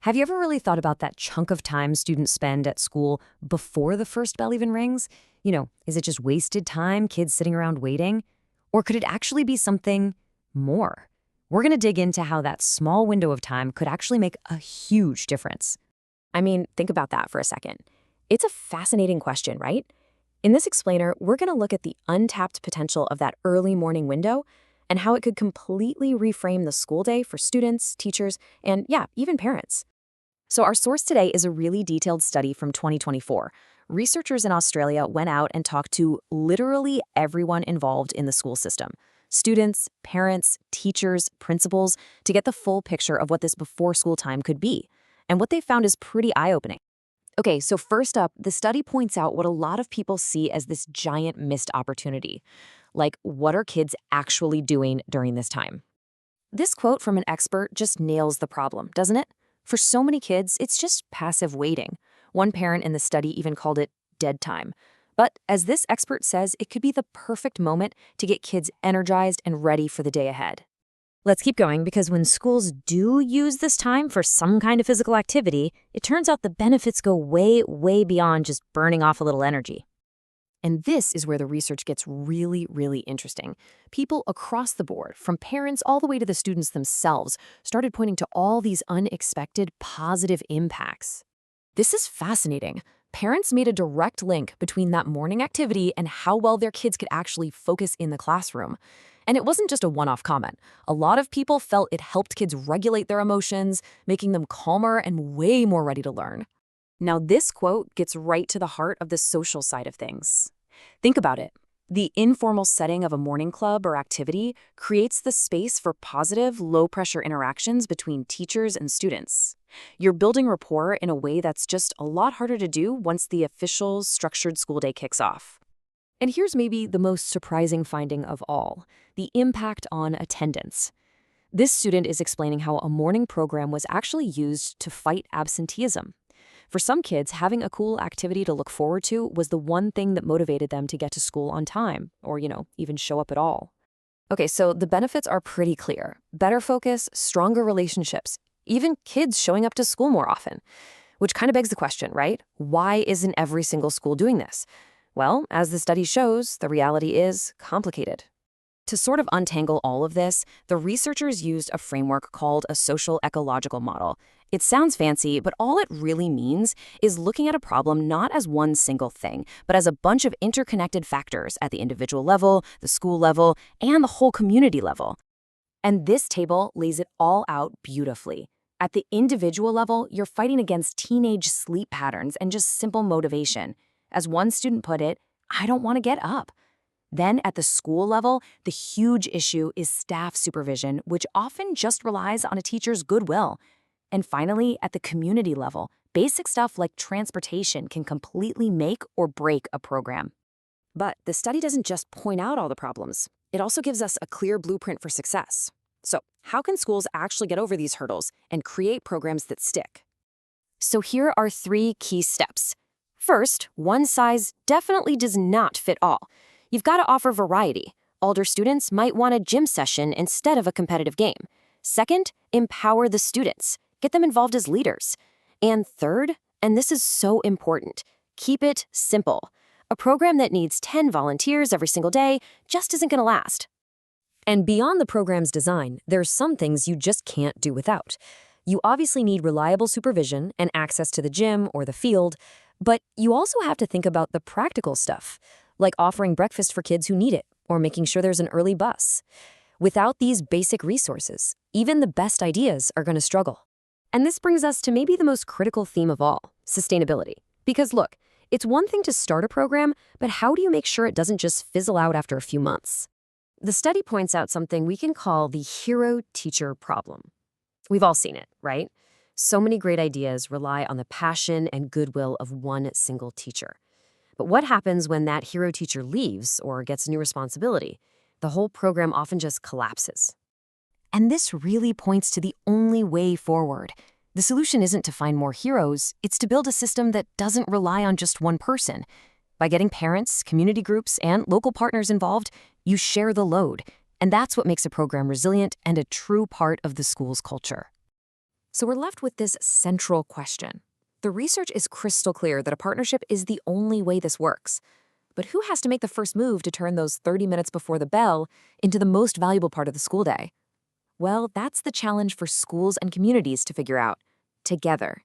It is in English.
Have you ever really thought about that chunk of time students spend at school before the first bell even rings? Is it just wasted time, kids sitting around waiting? Or could it actually be something more? We're going to dig into how that small window of time could actually make a huge difference. I mean, think about that for a second. It's a fascinating question, right? In this explainer, we're going to look at the untapped potential of that early morning window and how it could completely reframe the school day for students, teachers, and even parents. So our source today is a really detailed study from 2024. Researchers in Australia went out and talked to literally everyone involved in the school system: students, parents, teachers, principals, to get the full picture of what this before-school time could be. And what they found is pretty eye-opening. Okay, so first up, the study points out what a lot of people see as this giant missed opportunity. Like, what are kids actually doing during this time? This quote from an expert just nails the problem, doesn't it? For so many kids, it's just passive waiting. One parent in the study even called it dead time. But as this expert says, it could be the perfect moment to get kids energized and ready for the day ahead. Let's keep going, because when schools do use this time for some kind of physical activity, it turns out the benefits go way, way beyond just burning off a little energy. And this is where the research gets really, really interesting. People across the board, from parents all the way to the students themselves, started pointing to all these unexpected positive impacts. This is fascinating. Parents made a direct link between that morning activity and how well their kids could actually focus in the classroom. And it wasn't just a one-off comment. A lot of people felt it helped kids regulate their emotions, making them calmer and way more ready to learn. Now, this quote gets right to the heart of the social side of things. Think about it. The informal setting of a morning club or activity creates the space for positive, low-pressure interactions between teachers and students. You're building rapport in a way that's just a lot harder to do once the official, structured school day kicks off. And here's maybe the most surprising finding of all: the impact on attendance. This student is explaining how a morning program was actually used to fight absenteeism. For some kids, having a cool activity to look forward to was the one thing that motivated them to get to school on time, or, even show up at all. Okay, so the benefits are pretty clear. Better focus, stronger relationships, even kids showing up to school more often. Which kind of begs the question, right? Why isn't every single school doing this? Well, as the study shows, the reality is complicated. To sort of untangle all of this, the researchers used a framework called a social ecological model. It sounds fancy, but all it really means is looking at a problem not as one single thing, but as a bunch of interconnected factors at the individual level, the school level, and the whole community level. And this table lays it all out beautifully. At the individual level, you're fighting against teenage sleep patterns and just simple motivation. As one student put it, "I don't want to get up." Then at the school level, the huge issue is staff supervision, which often just relies on a teacher's goodwill. And finally, at the community level, basic stuff like transportation can completely make or break a program. But the study doesn't just point out all the problems. It also gives us a clear blueprint for success. So how can schools actually get over these hurdles and create programs that stick? So here are 3 key steps. First, one size definitely does not fit all. You've got to offer variety. Older students might want a gym session instead of a competitive game. Second, empower the students. Get them involved as leaders. And third, and this is so important, keep it simple. A program that needs 10 volunteers every single day just isn't going to last. And beyond the program's design, there's some things you just can't do without. You obviously need reliable supervision and access to the gym or the field, but you also have to think about the practical stuff, like offering breakfast for kids who need it, or making sure there's an early bus. Without these basic resources, even the best ideas are going to struggle. And this brings us to maybe the most critical theme of all, sustainability. Because look, it's one thing to start a program, but how do you make sure it doesn't just fizzle out after a few months? The study points out something we can call the hero-teacher problem. We've all seen it, right? So many great ideas rely on the passion and goodwill of one single teacher. But what happens when that hero teacher leaves or gets a new responsibility? The whole program often just collapses. And this really points to the only way forward. The solution isn't to find more heroes, it's to build a system that doesn't rely on just one person. By getting parents, community groups, and local partners involved, you share the load. And that's what makes a program resilient and a true part of the school's culture. So we're left with this central question. The research is crystal clear that a partnership is the only way this works. But who has to make the first move to turn those 30 minutes before the bell into the most valuable part of the school day? Well, that's the challenge for schools and communities to figure out together.